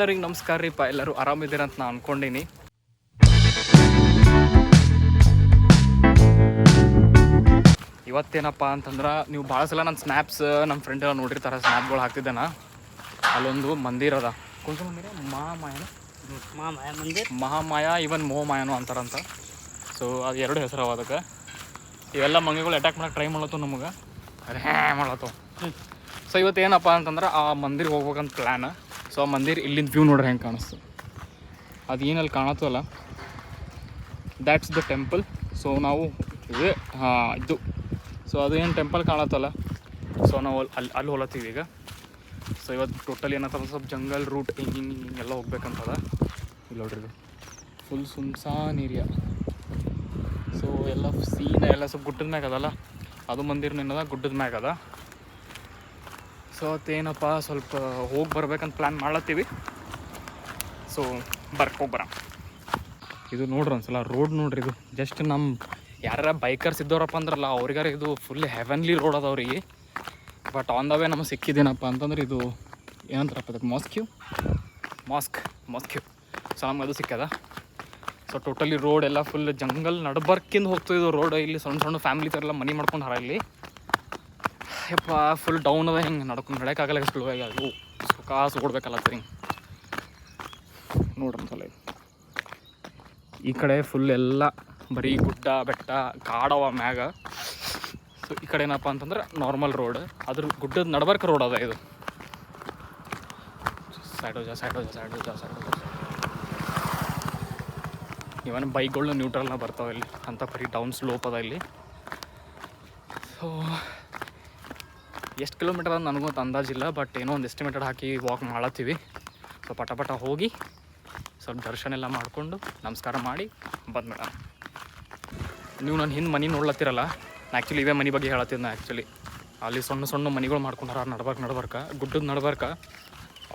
ಎಲ್ಲರಿಗೂ ನಮಸ್ಕಾರ ರೀಪ. ಎಲ್ಲರೂ ಆರಾಮಿದ್ದೀರ ಅಂತ ನಾನು ಅಂದ್ಕೊಂಡೀನಿ. ಇವತ್ತೇನಪ್ಪ ಅಂತಂದ್ರೆ ನೀವು ಭಾಳ ಸಲ ನನ್ನ ಸ್ನ್ಯಾಪ್ಸ್ ನಮ್ಮ ಫ್ರೆಂಡ್ ಎಲ್ಲ ನೋಡಿರ್ತಾರೆ, ಸ್ನ್ಯಾಪ್ಗಳು ಹಾಕ್ತಿದ್ದೇನೆ. ಅಲ್ಲೊಂದು ಮಂದಿರ ಅದ, ಕುಂಸ ಮಂದಿರ ಮಹಾಮಾಯ ಇವನ್ ಮೋಹಮಾಯನೋ ಅಂತಾರಂತ. ಸೊ ಅದು ಎರಡು ಹೆಸರು ಅವ ಅದಕ್ಕೆ. ಇವೆಲ್ಲ ಮಂಗಿಗಳು ಅಟ್ಯಾಕ್ ಮಾಡೋಕೆ ಟ್ರೈ ಮಾಡತ್ತವ, ನಮಗೆ ಮಾಡತ್ತವ. ಸೊ ಇವತ್ತೇನಪ್ಪ ಅಂತಂದ್ರೆ ಆ ಮಂದಿರ ಹೋಗ್ಬೇಕಂತ ಪ್ಲ್ಯಾನ್. ಸೊ ಆ ಮಂದಿರ ಇಲ್ಲಿಂದ ವ್ಯೂ ನೋಡ್ರಿ ಹೆಂಗೆ ಕಾಣಿಸ್ತು. ಅದು ಏನಲ್ಲಿ ಕಾಣತ್ತಲ್ಲ, ದ್ಯಾಟ್ಸ್ ದ ಟೆಂಪಲ್. ಸೊ ನಾವು ಇದು ಸೊ ಅದು ಏನು ಟೆಂಪಲ್ ಕಾಣತ್ತಲ್ಲ, ಸೊ ನಾವು ಅಲ್ಲಿ ಹೊಲತ್ತೀವಿ ಈಗ. ಸೊ ಇವತ್ತು ಟೋಟಲ್ ಏನಂತ ಸ್ವಲ್ಪ ಜಂಗಲ್ ರೂಟ್ ಹಿಂಗೆಲ್ಲ ಹೋಗ್ಬೇಕಂತದ. ಇಲ್ಲಿ ನೋಡ್ರಿ, ಇದು ಫುಲ್ ಸುನ್ಸಾನ್ ಏರಿಯಾ. ಸೊ ಎಲ್ಲ ಸೀನ ಎಲ್ಲ ಸ್ವಲ್ಪ ಗುಡ್ಡದ ಮ್ಯಾಗ ಅದಲ್ಲ, ಅದು ಮಂದಿರನೂ ಏನದ ಗುಡ್ಡದ ಮ್ಯಾಗ ಅದ. ಸೊ ಅದೇನಪ್ಪ ಸ್ವಲ್ಪ ಹೋಗಿ ಬರ್ಬೇಕಂತ ಪ್ಲ್ಯಾನ್ ಮಾಡ್ಲತ್ತೀವಿ. ಸೊ ಹೋಗ್ಬರ. ಇದು ನೋಡ್ರಿ ಒಂದ್ಸಲ ರೋಡ್ ನೋಡ್ರಿ, ಇದು ಜಸ್ಟ್ ನಮ್ಮ ಯಾರ ಬೈಕರ್ಸ್ ಇದ್ದವ್ರಪ್ಪ ಅಂದ್ರಲ್ಲ ಅವ್ರಿಗಾರ ಇದು ಫುಲ್ ಹೆವನ್ಲಿ ರೋಡ್ ಅದ ಅವ್ರಿಗೆ. ಬಟ್ ಆನ್ ದ ವೇ ನಮಗೆ ಸಿಕ್ಕಿದ್ದೇನಪ್ಪ ಅಂತಂದ್ರೆ ಇದು ಏನಂತಾರಪ್ಪ ಅದಕ್ಕೆ ಮಾಸ್ಕ್ಯೂ. ಸೊ ನಮ್ಗೆ ಅದು ಸಿಕ್ಕದ. ಸೊ ಟೋಟಲಿ ರೋಡ್ ಎಲ್ಲ ಫುಲ್ ಜಂಗಲ್ ನಡ್ಬರ್ಕಿಂದ ಹೋಗ್ತಿದ್ದು ರೋಡ್. ಇಲ್ಲಿ ಸಣ್ಣ ಸಣ್ಣ ಫ್ಯಾಮಿಲಿ ಥರ ಮನೆ ಮಾಡ್ಕೊಂಡು ಹಾರ ಇಲ್ಲಿ. ಯಪ್ಪ ಫುಲ್ ಡೌನ್ ಅದ, ಹಿಂಗೆ ನಡೆಯೋಕ್ಕಾಗಲ್ಲ, ಸ್ಲೋವಾಗಿ ಅದು ಕಾಸು ಓಡ್ಬೇಕಲ್ಲತ್ತ ಹಿಂಗೆ ನೋಡ್ರಿ ಒಂದ್ಸಲ. ಈ ಕಡೆ ಫುಲ್ ಎಲ್ಲ ಬರೀ ಗುಡ್ಡ ಬೆಟ್ಟ ಕಾಡವ ಮ್ಯಾಗ. ಸೊ ಈ ಕಡೆ ಏನಪ್ಪ ಅಂತಂದ್ರೆ ನಾರ್ಮಲ್ ರೋಡ್, ಅದ್ರ ಗುಡ್ಡದ ನಡ್ಬರ್ಕ ರೋಡ್ ಅದ ಇದು. ಸೈಡ್ ಇವನ್ ಬೈಕ್ಗಳು ನ್ಯೂಟ್ರಲ್ನ ಬರ್ತಾವೆ ಇಲ್ಲಿ ಅಂತ ಬರೀ ಡೌನ್ ಸ್ಲೋಪ್ ಅದ ಇಲ್ಲಿ. ಸೊ ಎಷ್ಟು ಕಿಲೋಮೀಟರ್ ಅದು ನನಗೂ ಅಂದಾಜಿಲ್ಲ, ಬಟ್ ಏನೋ ಒಂದು ಎಸ್ಟಿಮೇಟೆಡ್ ಹಾಕಿ ವಾಕ್ ಮಾಡತ್ತೀವಿ. ಸೊ ಪಟ ಹೋಗಿ ಸ್ವಲ್ಪ ದರ್ಶನ ಎಲ್ಲ ಮಾಡಿಕೊಂಡು ನಮಸ್ಕಾರ ಮಾಡಿ ಬಂದ್ಮೇಡ. ನೀವು ನನ್ನ ಹಿಂದೆ ಮನೆ ನೋಡ್ಲತ್ತಿರಲ್ಲ, ನಾ ಆ್ಯಕ್ಚುಲಿ ಇವೇ ಮನೆ ಬಗ್ಗೆ ಹೇಳತ್ತಿದ್ದೆ. ಆ್ಯಕ್ಚುಲಿ ಅಲ್ಲಿ ಸಣ್ಣ ಮನೆಗಳು ಮಾಡ್ಕೊಂಡಾರ ನಡ್ಬರ್ಕ ಗುಡ್ಡದ ನಡ್ಬರ್ಕ.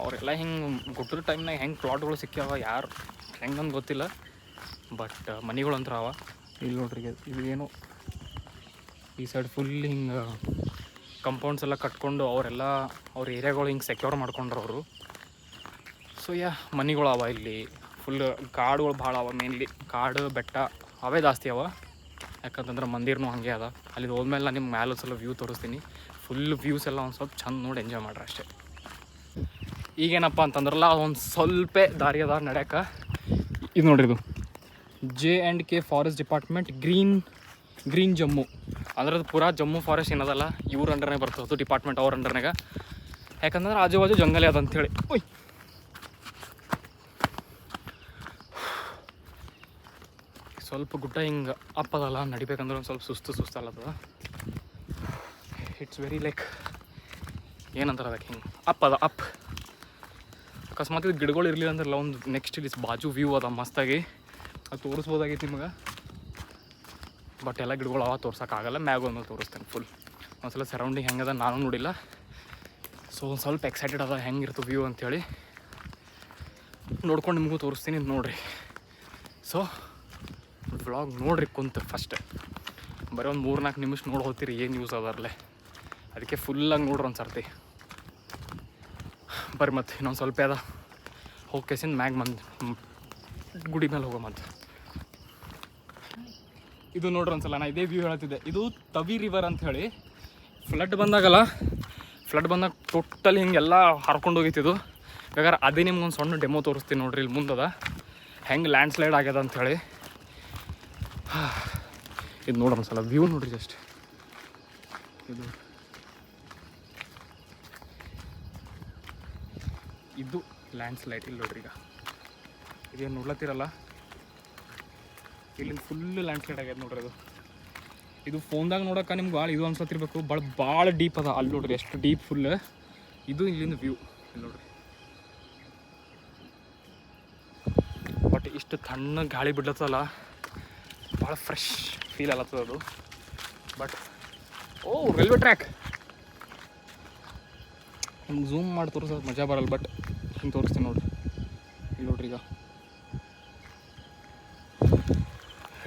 ಅವರೆಲ್ಲ ಹಿಂಗೆ ಗುಡ್ಡದ ಟೈಮ್ನಾಗ ಹೆಂಗೆ ಪ್ಲಾಟ್ಗಳು ಸಿಕ್ಕ್ಯಾವ ಯಾರು ಹೆಂಗೆ ನಂಗೆ ಗೊತ್ತಿಲ್ಲ, ಬಟ್ ಮನೆಗಳು ಅಂತರ ಅವ. ಇಲ್ಲಿ ನೋಡ್ರಿ, ಇದು ಏನು ಈ ಸೈಡ್ ಫುಲ್ ಹಿಂಗೆ ಕಂಪೌಂಡ್ಸ್ ಎಲ್ಲ ಕಟ್ಕೊಂಡು ಅವರೆಲ್ಲ ಅವ್ರ ಏರಿಯಾಗಳು ಹಿಂಗೆ ಸೆಕ್ಯೂರ್ ಮಾಡ್ಕೊಂಡ್ರು ಅವರು. ಸೊ ಮನೆಗಳು ಅವ ಇಲ್ಲಿ. ಫುಲ್ ಕಾಡುಗಳು ಭಾಳ ಅವ, ಮೇನ್ಲಿ ಕಾಡು ಬೆಟ್ಟ ಅವೇ ಜಾಸ್ತಿ ಅವ. ಯಾಕಂತಂದ್ರೆ ಮಂದಿರನೂ ಹಾಗೆ ಅದ. ಅಲ್ಲಿ ಹೋದ್ಮೇಲೆ ನಾನು ನಿಮ್ಗೆ ಮ್ಯಾಲೆ ಸ್ವಲ್ಪ ವ್ಯೂ ತೋರಿಸ್ತೀನಿ. ಫುಲ್ ವ್ಯೂಸ್ ಎಲ್ಲ ಒಂದು ಸ್ವಲ್ಪ ಚಂದ ನೋಡಿ ಎಂಜಾಯ್ ಮಾಡ್ರಿ ಅಷ್ಟೇ. ಈಗೇನಪ್ಪ ಅಂತಂದ್ರಲ್ಲ ಒಂದು ಸ್ವಲ್ಪ ದಾರಿ ಅದ ನಡೆಯೋಕೆ. ಇದು ನೋಡ್ರಿ, ಇದು J&K forest department green Jammu ಅಂದ್ರೆ ಅದು ಪೂರಾ ಜಮ್ಮು ಫಾರೆಸ್ಟ್ ಏನದಲ್ಲ ಇವ್ರ ಅಂಡರ್ನಾಗ ಬರ್ತದೆ ಡಿಪಾರ್ಟ್ಮೆಂಟ್, ಅವ್ರ ಅಂಡರ್ನಾಗ. ಯಾಕಂದ್ರೆ ಆಜು ಬಾಜು ಜಂಗಲಿ ಅದ ಅಂಥೇಳಿ. ಸ್ವಲ್ಪ ಗುಡ್ಡ ಹಿಂಗೆ ಅಪ್ಪದಲ್ಲ, ನಡಿಬೇಕಂದ್ರೆ ಒಂದು ಸ್ವಲ್ಪ ಸುಸ್ತಲ್ಲತ್ತದ. ಇಟ್ಸ್ ವೆರಿ ಲೈಕ್ ಏನಂತಾರೆ ಅದಕ್ಕೆ, ಹಿಂಗೆ ಅಪ್. ಅಕಸ್ಮಾತ್ ಇದು ಗಿಡಗಳು ಇರಲಿಲ್ಲ ಅಂದ್ರಲ್ಲ, ಒಂದು ನೆಕ್ಸ್ಟ್ ಇಲ್ಲಿ ಬಾಜು ವ್ಯೂ ಅದ ಮಸ್ತಾಗಿ, ಅದು ತೋರಿಸ್ಬೋದಾಗಿತ್ತು ನಿಮಗೆ. ಬಟ್ ಎಲ್ಲ ಗಿಡಗಳು ಅವ ತೋರ್ಸೋಕ್ಕಾಗಲ್ಲ, ಮ್ಯಾಗೊಂದು ತೋರಿಸ್ತೇನೆ ಫುಲ್. ಒಂದ್ಸಲ ಸರೌಂಡಿಂಗ್ ಹೆಂಗದ ನಾನು ನೋಡಿಲ್ಲ. ಸೊ ಒಂದು ಸ್ವಲ್ಪ ಎಕ್ಸೈಟೆಡ್ ಅದ ಹೆಂಗಿರ್ತದೆ ವ್ಯೂ ಅಂಥೇಳಿ ನೋಡ್ಕೊಂಡು ನಿಮಗೂ ತೋರಿಸ್ತೀನಿ ನೋಡಿರಿ. ಸೊ ವ್ಲಾಗ್ ನೋಡ್ರಿ ಕುಂತು ಫಸ್ಟ್ ಬರೀ ಒಂದು 3-4 ನಿಮಿಷ ನೋಡಿ ಹೋಗ್ತೀರಿ ಏನು ಯೂಸ್ ಅದರಲ್ಲೇ. ಅದಕ್ಕೆ ಫುಲ್ಲಾಗಿ ನೋಡ್ರಿ ಒಂದು ಸರ್ತಿ ಬರ್ರಿ. ಮತ್ತು ಇನ್ನೊಂದು ಸ್ವಲ್ಪ ಅದ ಹೋಗ್ಕೇಸಿಂದ ಮ್ಯಾಗ ಗುಡಿ ಮೇಲೆ ಹೋಗೋ. ಮತ್ತು ಇದು ನೋಡ್ರಿ ಒಂದ್ಸಲ ನಾ ಇದೇ ವ್ಯೂ ಹೇಳ್ತಿದ್ದೆ. ಇದು ತವಿ ರಿವರ್ ಅಂತ ಹೇಳಿ. ಫ್ಲಡ್ ಬಂದಾಗ ಟೋಟಲ್ ಹಿಂಗೆಲ್ಲ ಹರ್ಕೊಂಡು ಹೋಗಿತ್ತಿದ್ದು. ಬೇಕಾದ್ರೆ ಅದೇ ನಿಮ್ಗೊಂದು ಸಣ್ಣ ಡೆಮೋ ತೋರಿಸ್ತೀನಿ ನೋಡ್ರಿ. ಇಲ್ಲಿ ಮುಂದದ ಹೆಂಗೆ ಲ್ಯಾಂಡ್ ಸ್ಲೈಡ್ ಆಗ್ಯದ ಅಂಥೇಳಿ. ಇದು ನೋಡ್ರಿ ಒಂದ್ಸಲ ವ್ಯೂ ನೋಡ್ರಿ ಜಸ್ಟ್. ಇದು ಲ್ಯಾಂಡ್ ಸ್ಲೈಡ್ ಇಲ್ಲಿ ನೋಡ್ರಿ. ಈಗ ಇದೇನು ನೋಡ್ಲತ್ತಿರಲ್ಲ, ಇಲ್ಲಿಂದ ಫುಲ್ ಲ್ಯಾಂಡ್ ಸ್ಲೈಡ್ ಆಗ್ಯದ ನೋಡ್ರಿ. ಇದು ಫೋನ್ದಾಗ ನೋಡೋಕೆ ನಿಮ್ಗೆ ಭಾಳ ಇದು ಅನ್ಸತ್ತಿರ್ಬೇಕು, ಭಾಳ ಡೀಪ್ ಅದ. ಅಲ್ಲಿ ನೋಡ್ರಿ ಎಷ್ಟು ಡೀಪ್ ಫುಲ್. ಇದು ಇಲ್ಲಿಂದ ವ್ಯೂ ಇಲ್ಲಿ ನೋಡ್ರಿ. ಬಟ್ ಇಷ್ಟು ತಣ್ಣ ಗಾಳಿ ಬಿಡ್ಲತ್ತಲ್ಲ, ಭಾಳ ಫ್ರೆಶ್ ಫೀಲ್ ಆಗತ್ತದ ಅದು. ಬಟ್ ರೈಲ್ವೆ ಟ್ರ್ಯಾಕ್ ನಿಮ್ಗೆ ಝೂಮ್ ಮಾಡಿ ತೋರಿಸೋದು ಮಜಾ ಬರಲ್ಲ, ಬಟ್ ಹಿಂಗೆ ತೋರಿಸ್ತೀನಿ ನೋಡ್ರಿ. ಇಲ್ಲಿ ನೋಡ್ರಿ, ಈಗ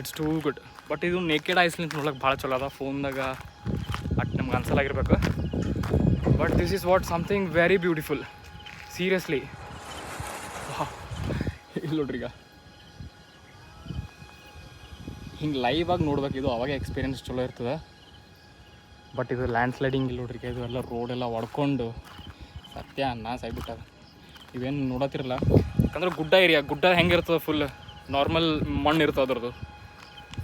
ಇಟ್ಸ್ ಟೂ ಗುಡ್. ಬಟ್ ಇದು ನೇಕೆಡ್ ಐಸ್ಲಿಂತ ನೋಡೋಕೆ ಭಾಳ ಚಲೋ ಅದ. ಫೋನ್ದಾಗ ಅಟ್ ನಮ್ಗೆ ಅನ್ಸಲಾಗಿರ್ಬೇಕು. But this is what something very beautiful seriously. ಇಲ್ಲಿ ನೋಡ್ರಿ ಈಗ ಹಿಂಗೆ ಲೈವಾಗಿ ನೋಡ್ಬೇಕು, ಇದು ಅವಾಗ ಎಕ್ಸ್ಪೀರಿಯನ್ಸ್ ಚಲೋ ಇರ್ತದೆ. ಬಟ್ ಇದು ಲ್ಯಾಂಡ್ ಸ್ಲೈಡಿಂಗ್ ಇಲ್ಲಿ ನೋಡ್ರಿ, ಇದು ಎಲ್ಲ ರೋಡೆಲ್ಲ ಹೊಡ್ಕೊಂಡು ಸತ್ಯ ಅನ್ನ ಸಾಯ್ಬಿಟ್ಟದ. ಇವೇನು ನೋಡತ್ತಿರಲ್ಲ, ಯಾಕಂದ್ರೆ ಗುಡ್ಡ ಏರಿಯಾ, ಗುಡ್ಡ ಹೆಂಗಿರ್ತದೆ ಫುಲ್ ನಾರ್ಮಲ್ ಮಣ್ಣು ಇರ್ತದೆ, ಅದ್ರದ್ದು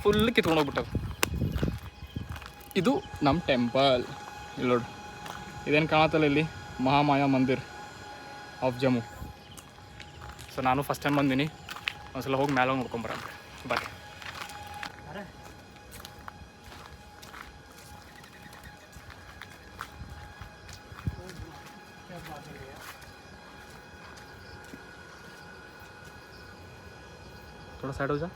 ಫುಲ್ ಕಿತ್ಕೊಂಡು ಹೋಗ್ಬಿಟ್ಟದ. ಇದು ನಮ್ಮ ಟೆಂಪಲ್ ಇಲ್ಲಿ ನೋಡ್ರಿ, ಇದೇನು ಕಾಣತ್ತಲ್ಲ ಇಲ್ಲಿ ಮಹಾಮಾಯಾ ಮಂದಿರ್ ಆಫ್ ಜಮ್ಮು. ಸೊ ನಾನು ಫಸ್ಟ್ ಟೈಮ್ ಬಂದೀನಿ, ಒಂದ್ಸಲ ಹೋಗಿ ಮೇಲೆ ನೋಡ್ಕೊಂಬರ ಬಾಯ್. थोड़ा साइड हो जा.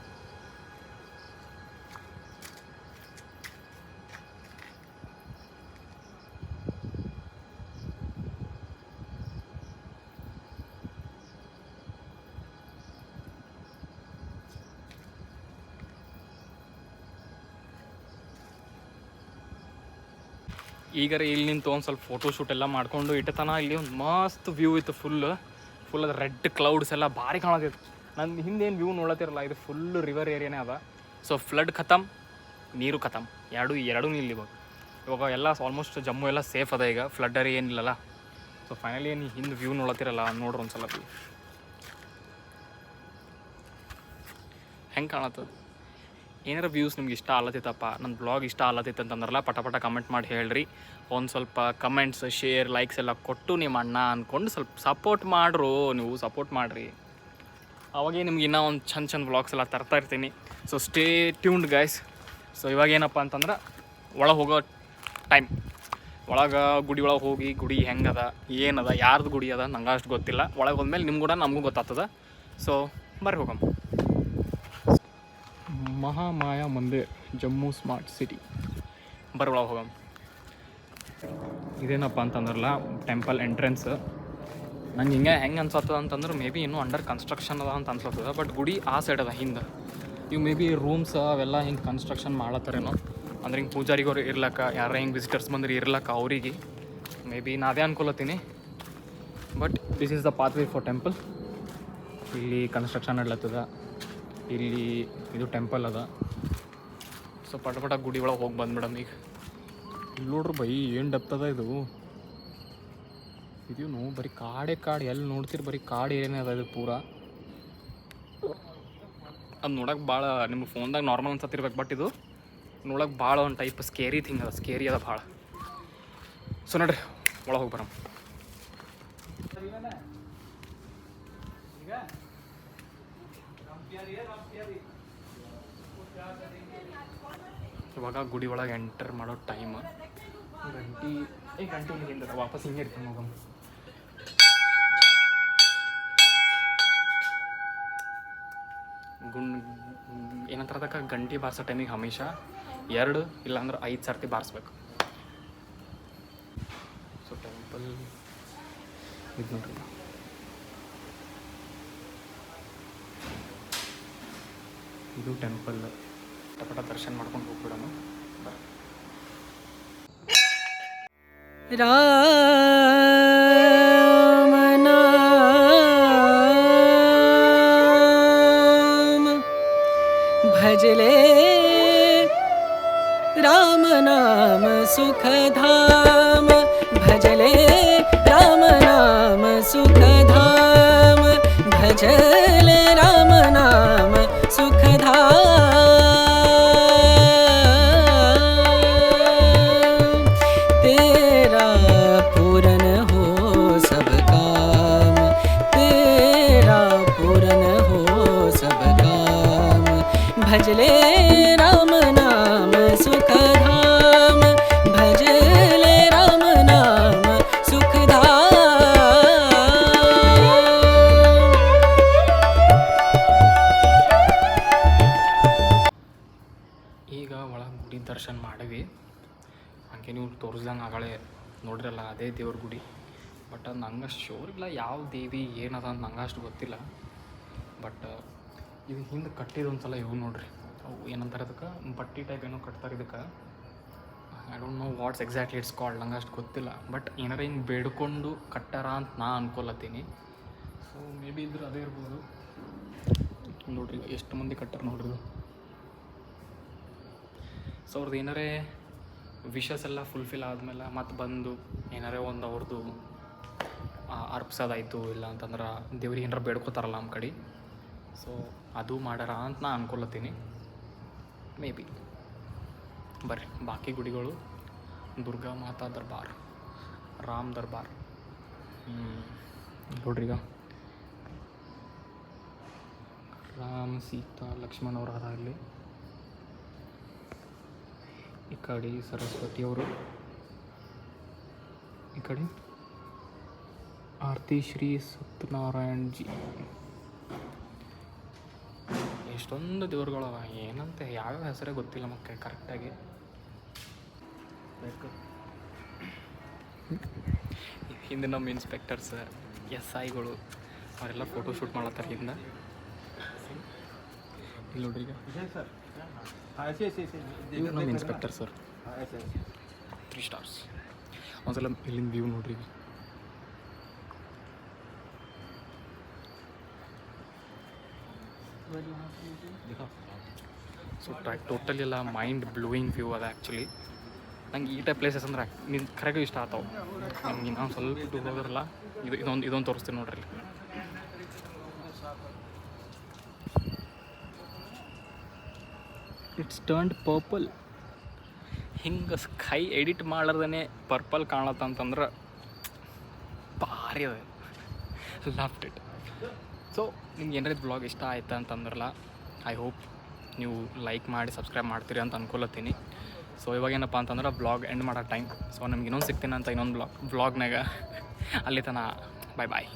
ಈಗಾರ ಇಲ್ಲಿ ನಿಂತು ಒಂದು ಸ್ವಲ್ಪ ಫೋಟೋ ಶೂಟ್ ಎಲ್ಲ ಮಾಡ್ಕೊಂಡು ಇಟ್ಟತನ ಇಲ್ಲಿ ಒಂದು ಮಸ್ತ್ ವ್ಯೂ ಇತ್ತು. ಫುಲ್ ಅದು ರೆಡ್ ಕ್ಲೌಡ್ಸ್ ಎಲ್ಲ ಭಾರಿ ಕಾಣತಿತ್ತು. ನನ್ನ ಹಿಂದೇನು ವ್ಯೂ ನೋಡತ್ತಿರಲ್ಲ, ಇದು ಫುಲ್ ರಿವರ್ ಏರಿಯಾನೇ ಅದ. ಸೊ ಫ್ಲಡ್ ಖತಮ್, ನೀರು ಖತಮ್, ಎರಡೂ ನಿಲ್ಲಿ ಇವಾಗ ಎಲ್ಲ ಆಲ್ಮೋಸ್ಟ್ ಜಮ್ಮು ಎಲ್ಲ ಸೇಫ್ ಅದ ಈಗ, ಫ್ಲಡ್ಡರಿ ಏನಿಲ್ಲಲ್ಲ. ಸೊ ಫೈನಲಿ ಏನು ಹಿಂದೆ ವ್ಯೂ ನೋಡತ್ತಿರಲ್ಲ, ನೋಡ್ರಿ ಒಂದು ಸಲ ವ್ಯೂ ಹೆಂಗೆ ಕಾಣತ್ತದ. ಏನಾರ ವ್ಯೂಸ್ ನಿಮ್ಗೆ ಇಷ್ಟ ಆಲತ್ತಿತ್ತಪ್ಪ, ನನ್ನ ಬ್ಲಾಗ್ ಇಷ್ಟ ಆಲತ್ತಿತ್ತು ಅಂತಂದ್ರಲ್ಲ ಪಟ ಕಮೆಂಟ್ ಮಾಡಿ ಹೇಳ್ರಿ. ಒಂದು ಸ್ವಲ್ಪ ಕಮೆಂಟ್ಸ್, ಶೇರ್, ಲೈಕ್ಸ್ ಎಲ್ಲ ಕೊಟ್ಟು ನಿಮ್ಮ ಅಣ್ಣ ಅಂದ್ಕೊಂಡು ಸ್ವಲ್ಪ ಸಪೋರ್ಟ್ ಮಾಡ್ರು. ನೀವು ಸಪೋರ್ಟ್ ಮಾಡಿರಿ, ಅವಾಗೇ ನಿಮ್ಗೆ ಇನ್ನೂ ಒಂದು ಚಂದ ವ್ಲಾಗ್ಸ್ ಎಲ್ಲ ತರ್ತಾ ಇರ್ತೀನಿ. So stay tuned guys. So ಇವಾಗ ಏನಪ್ಪ ಅಂತಂದ್ರೆ ಒಳಗೆ ಹೋಗೋ ಟೈಮ್. ಒಳಗೆ ಗುಡಿ ಒಳಗೆ ಹೋಗಿ ಗುಡಿ ಹೆಂಗದ, ಏನದ, ಯಾರ್ದು ಗುಡಿ ಅದ ನಂಗೆ ಅಷ್ಟು ಗೊತ್ತಿಲ್ಲ. ಒಳಗೆ ಹೋದ್ಮೇಲೆ ನಿಮ್ಗೆ ಕೂಡ ನಮಗೂ ಗೊತ್ತಾಗ್ತದ. ಸೊ ಬರ್ರಿ ಹೋಗಮ್ಮ. ಮಹಾಮಾಯಾ ಮಂದಿರ್, ಜಮ್ಮು ಸ್ಮಾರ್ಟ್ ಸಿಟಿ. ಬರ್ರಿ ಒಳಗೆ ಹೋಗಮ್ಮ. ಇದೇನಪ್ಪ ಅಂತಂದ್ರಲ್ಲ ಟೆಂಪಲ್ ಎಂಟ್ರೆನ್ಸ್. ನಂಗೆ ಹೆಂಗೆ ಅನ್ಸತ್ತದ ಅಂತಂದ್ರೆ ಮೇ ಬಿ ಇನ್ನೂ ಅಂಡರ್ ಕನ್ಸ್ಟ್ರಕ್ಷನ್ ಅದ ಅಂತ ಅನ್ಸತ್ತದ. ಬಟ್ ಗುಡಿ ಆ ಸೈಡ್ ಅದ ಹಿಂದೆ. ಇವು ಮೇ ಬಿ ರೂಮ್ಸ್ ಅವೆಲ್ಲ ಹಿಂಗೆ ಕನ್ಸ್ಟ್ರಕ್ಷನ್ ಮಾಡತ್ತಾರೇನೋ, ಅಂದ್ರೆ ಹಿಂಗೆ ಪೂಜಾರಿಗವ್ರು ಇರ್ಲಕ್ಕ, ಯಾರ ಹಿಂಗೆ ವಿಸಿಟರ್ಸ್ ಬಂದ್ರೆ ಇರ್ಲಕ್ಕ ಅವರಿಗೆ ಮೇ ಬಿ ನಾದೇ ಅನ್ಕೊಳತ್ತೀನಿ. But this is the pathway for temple. ಇಲ್ಲಿ ಕನ್ಸ್ಟ್ರಕ್ಷನ್ ನಡ್ಲತ್ತದ, ಇಲ್ಲಿ ಇದು ಟೆಂಪಲ್ ಅದ. ಸೊ ಪಟ ಗುಡಿ ಒಳಗೆ ಹೋಗಿ ಬಂದ್ಬಿಡಮ್ ಈಗ. ಇಲ್ಲಿ ನೋಡ್ರಿ ಬೈ ಏನು ಡೆಪ್ತ್ ಅದ ಇದು. ಇದೇನು ಬರೀ ಕಾಡು ಎಲ್ಲಿ ನೋಡ್ತೀರಿ ಬರೀ ಕಾಡು ಏನೇ ಅದ ಇದು ಪೂರ. ಅದು ನೋಡೋಕೆ ಭಾಳ ನಿಮ್ಗೆ ಫೋನ್ದಾಗ ನಾರ್ಮಲ್ ಅನ್ಸತ್ತಿರ್ಬೇಕು, ಬಟ್ ಇದು ನೋಡೋಕೆ ಭಾಳ ಒಂದು ಟೈಪ್ ಸ್ಕೇರಿ ಥಿಂಗ್ ಅದ, ಸ್ಕೇರಿ ಅದ ಭಾಳ. ಸೊ ನೋಡ್ರಿ ಒಳಗೆ ಹೋಗಿ ಬರಮ್. ಇವಾಗ ಗುಡಿ ಒಳಗೆ ಎಂಟರ್ ಮಾಡೋ ಟೈಮ್. ಗಂಟೆ ಹಿಂದೆ ವಾಪಸ್ ಹಿಂಗೆ ಇರ್ತೀನಿ ಹೋಗಮ್ಮ. ಏನಂತಾರೆ ಅದಕ್ಕೆ ಗಂಟೆ ಬಾರಿಸೋ ಟೈಮಿಗೆ ಹಮೇಶ 2 ಇಲ್ಲಾಂದ್ರೆ 5 ಸರ್ತಿ ಬಾರಿಸ್ಬೇಕು. ಸೊ ಟೆಂಪಲ್ ಇದು ನೋಡ್ರಿ, ಇದು ಟೆಂಪಲ್. ಪಟ ದರ್ಶನ ಮಾಡ್ಕೊಂಡು ಹೋಗ್ಬಿಡೋಣ. ರಾಮ ನಾಮ ಭಜಲೆ, ರಾಮ ನಾಮ ಸುಖಧಾಮ ಭಜಲೆ, ರಾಮ ನಾಮ ಸುಖಧಾಮ ಭಜಲೆ, ರಾಮ ನಾಮ ಸುಖಧಾಮ. भजले राम नाम सुखधाम, भजले राम नाम सुखधाम. ಈಗ ಒಳಗೆ ಗುಡಿ ದರ್ಶನ ಮಾಡಿವಿ. ಹಾಗೆ ನೀವು ತೋರಿಸ್ದಂಗೆ ಆಗಲೇ ನೋಡ್ರಲ್ಲ ಅದೇ ದೇವ್ರ ಗುಡಿ. ಬಟ್ ಅದು ನಂಗೆ ಶೋರ್ ಇಲ್ಲ ಯಾವ ದೇವಿ ಏನದ ಅಂತ ನಂಗೆ ಅಷ್ಟು ಗೊತ್ತಿಲ್ಲ. ಬಟ್ ಇದು ಹಿಂದೆ ಕಟ್ಟಿದ ಒಂದು ಸಲ ಇವು ನೋಡ್ರಿ, ಅವು ಏನಂತಾರೆ ಅದಕ್ಕೆ ಬಟ್ಟೆ ಟೈಪ್ ಏನೋ ಕಟ್ತಾರೆ ಇದಕ್ಕೆ. I don't know what's exactly it's called, ನಂಗೆ ಅಷ್ಟು ಗೊತ್ತಿಲ್ಲ. ಬಟ್ ಏನಾರ ಹಿಂಗೆ ಬೇಡ್ಕೊಂಡು ಕಟ್ಟಾರ ಅಂತ ನಾ ಅನ್ಕೊಳತ್ತೀನಿ. ಸೊ ಮೇ ಬಿ ಇದ್ರೆ ಅದೇ ಇರ್ಬೋದು. ನೋಡ್ರಿ ಎಷ್ಟು ಮಂದಿ ಕಟ್ಟಾರ ನೋಡ್ರಿ ಇದು. ಸೊ ಅವ್ರದ್ದು ಏನಾರೇ ವಿಷಸ್ ಎಲ್ಲ ಫುಲ್ಫಿಲ್ ಆದಮೇಲೆ ಮತ್ತು ಬಂದು ಏನಾರೇ ಒಂದು ಅವ್ರದ್ದು ಅರ್ಪಿಸೋದಾಯಿತು, ಇಲ್ಲ ಅಂತಂದ್ರೆ ದೇವ್ರಿಗೆ ಏನಾರು ಬೇಡ್ಕೋತಾರಲ್ಲ ನಮ್ಮ ಕಡೆ, ಸೊ ಅದು ಮಾಡ್ಯಾರ ಅಂತ ನಾ ಅನ್ಕೊಳತ್ತೀನಿ. ಮೇ ಬಿ ಬರ್ರಿ ಬಾಕಿ ಗುಡಿಗಳು, ದುರ್ಗಾ ಮಾತಾ ದರ್ಬಾರ್, ರಾಮ್ ದರ್ಬಾರ್. ನೋಡ್ರಿ ಈಗ ರಾಮ್ ಸೀತಾ ಲಕ್ಷ್ಮಣ್ ಅವರು ಅದ ಇಲ್ಲಿ. ಈ ಕಡೆ ಸರಸ್ವತಿಯವರು, ಈ ಕಡೆ ಆರತಿ ಶ್ರೀ ಸತ್ಯನಾರಾಯಣ್ ಜಿ. ಎಷ್ಟೊಂದು ದೇವ್ರುಗಳವ, ಏನಂತೆ ಯಾವ್ಯಾವ ಹೆಸರೇ ಗೊತ್ತಿಲ್ಲ ಮಕ್ಕಳು ಕರೆಕ್ಟಾಗಿ. ಹಿಂದೆ ನಮ್ಮ ಇನ್ಸ್ಪೆಕ್ಟರ್ಸ್, SIಗಳು ಅವರೆಲ್ಲ ಫೋಟೋ ಶೂಟ್ ಮಾಡತ್ತಾರೆ ಹಿಂದೆ. ಇಲ್ಲಿ ನೋಡ್ರಿ ಈಗ ಇವ್ರು ನಮ್ಮ ಇನ್ಸ್ಪೆಕ್ಟರ್ ಸರ್, 3 ಸ್ಟಾರ್ಸ್. ಒಂದ್ಸಲ ಇಲ್ಲಿಂದ ವ್ಯೂ ನೋಡ್ರಿ. ಸೊ ಟೋಟಲಿ ಎಲ್ಲ ಮೈಂಡ್ ಬ್ಲೂಯಿಂಗ್ ವ್ಯೂ ಅದ ಆ್ಯಕ್ಚುಲಿ. ನಂಗೆ ಈ ಟೈಪ್ ಪ್ಲೇಸಸ್ ಅಂದ್ರೆ ನಿನ್ನ ಕರೆಗೂ ಇಷ್ಟ ಆಗ್ತಾವೆ. ನಮ್ಗೆ ಇನ್ನೊಂದು ಸ್ವಲ್ಪ ದೂರ ಹೋದ್ರಲ್ಲ, ಇದೊಂದು ತೋರಿಸ್ತೀನಿ ನೋಡ್ರಿ. It's turned purple. ಹಿಂಗೆ ಸ್ಕೈ ಎಡಿಟ್ ಮಾಡ್ಲಾರ್ದೇ ಪರ್ಪಲ್ ಕಾಣತ್ತಂತಂದ್ರೆ ಭಾರಿ ಅದ. Loved it. ಸೊ ನಿಮ್ಗೆ ಏನಾರ ಬ್ಲಾಗ್ ಇಷ್ಟ ಆಯ್ತು ಅಂತಂದ್ರಲ್ಲ, ಐ ಹೋಪ್ ನೀವು ಲೈಕ್ ಮಾಡಿ ಸಬ್ಸ್ಕ್ರೈಬ್ ಮಾಡ್ತೀರಿ ಅಂತ ಅನ್ಕೊಳತ್ತೀನಿ. ಸೊ ಇವಾಗ ಏನಪ್ಪ ಅಂತಂದ್ರೆ ಬ್ಲಾಗ್ ಎಂಡ್ ಮಾಡೋ ಟೈಮ್. ಸೊ ನಮ್ಗೆ ಇನ್ನೊಂದು ಸಿಗ್ತೀನಿ ಅಂತ ಇನ್ನೊಂದು ಬ್ಲಾಗ್ನಾಗ. ಅಲ್ಲಿ ತನಕ ಬಾಯ್ ಬಾಯ್.